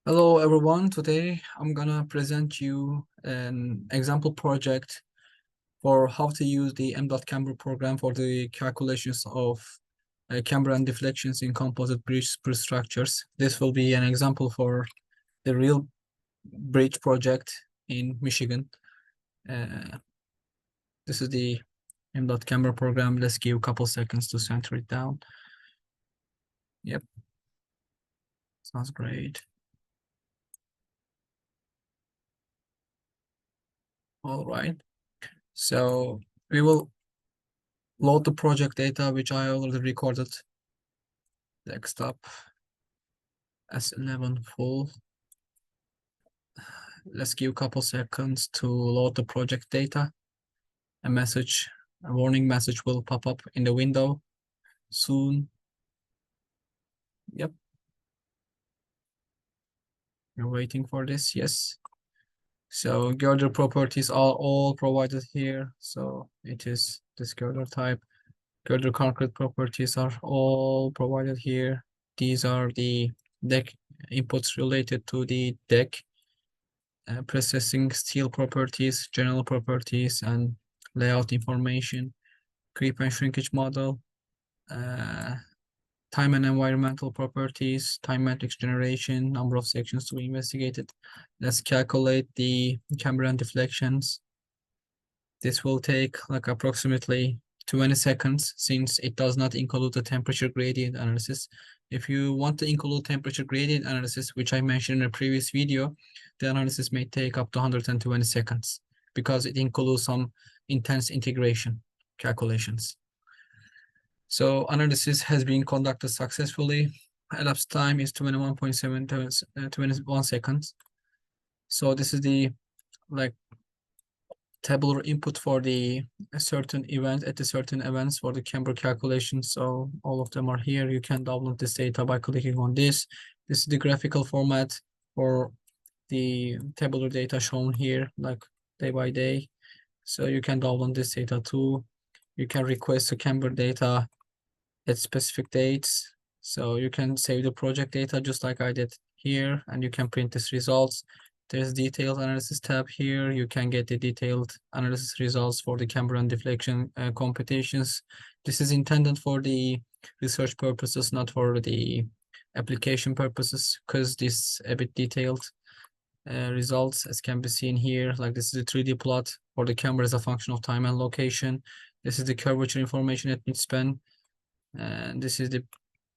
Hello everyone, today I'm gonna present you an example project for how to use the MDOTCamber program for the calculations of camber and deflections in composite bridge prestructures. This will be an example for the real bridge project in Michigan. This is the MDOTCamber program. Let's give a couple seconds to center it down. Yep, sounds great. All right, so we will load the project data, which I already recorded. Desktop S11 full. Let's give a couple seconds to load the project data. A warning message will pop up in the window soon. Yep. You're waiting for this, yes. So girder properties are all provided here. So it is this girder type. Girder concrete properties are all provided here. These are the deck inputs related to the deck. Processing steel properties, general properties, and layout information, creep and shrinkage model, time and environmental properties, time matrix generation, number of sections to be investigated. Let's calculate the camber and deflections. This will take like approximately 20 seconds since it does not include the temperature gradient analysis. If you want to include temperature gradient analysis, which I mentioned in a previous video, the analysis may take up to 120 seconds because it includes some intense integration calculations. So analysis has been conducted successfully. Elapsed time is 21 seconds. So this is the tabular input for the certain event at the certain events for the camber calculation. So all of them are here. You can download this data by clicking on this. This is the graphical format for the tabular data shown here, like day by day. So you can download this data too. You can request the camber data at specific dates. So you can save the project data just like I did here, and you can print these results. There's detailed analysis tab here. You can get the detailed analysis results for the camber and deflection computations. This is intended for the research purposes, not for the application purposes, because this a bit detailed results, as can be seen here. Like this is a 3D plot for the camber as a function of time and location. This is the curvature information at midspan. And this is the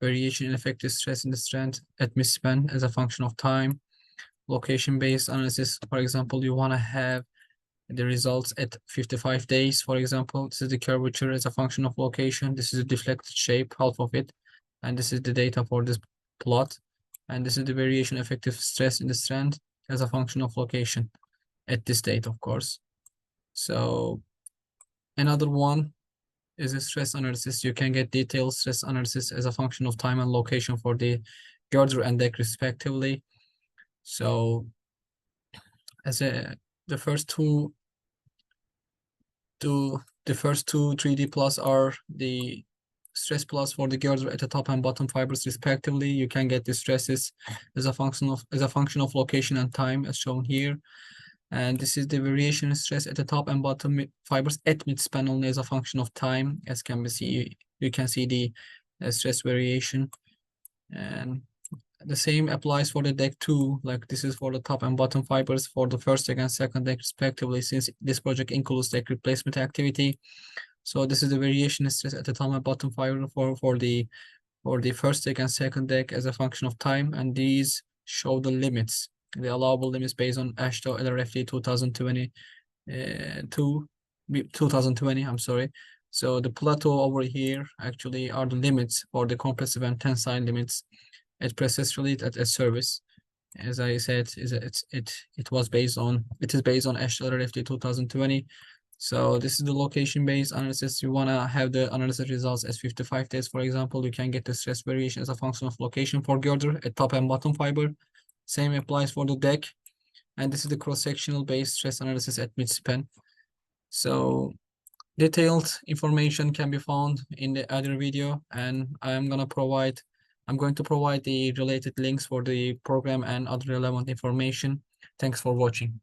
variation in effective stress in the strand at midspan as a function of time. Location-based analysis, for example, you want to have the results at 55 days, for example. This is the curvature as a function of location. This is the deflected shape, half of it. And this is the data for this plot. And this is the variation effective stress in the strand as a function of location at this date, of course. So another one is a stress analysis. You can get detailed stress analysis as a function of time and location for the girder and deck respectively. So as the first two 3D plots are the stress plots for the girder at the top and bottom fibers respectively. You can get the stresses as a function of location and time as shown here. And this is the variation in stress at the top and bottom fibers at midspan only as a function of time, as can be seen. You can see the stress variation. And the same applies for the deck too. Like this is for the top and bottom fibers for the first deck and second deck respectively, since this project includes deck replacement activity. So this is the variation in stress at the top and bottom fiber for the first deck and second deck as a function of time, and these show the limits, the allowable limits based on AASHTO LRFD 2020, I'm sorry. So the plateau over here actually are the limits for the compressive and tensile limits at prestress relief at a service. As I said, it is based on AASHTO LRFD 2020. So this is the location-based analysis. You want to have the analysis results as 55 days, for example. You can get the stress variation as a function of location for girder at top and bottom fiber. Same applies for the deck. And this is the cross-sectional based stress analysis at midspan. So detailed information can be found in the other video, and I am going to provide I'm going to provide the related links for the program and other relevant information. Thanks for watching.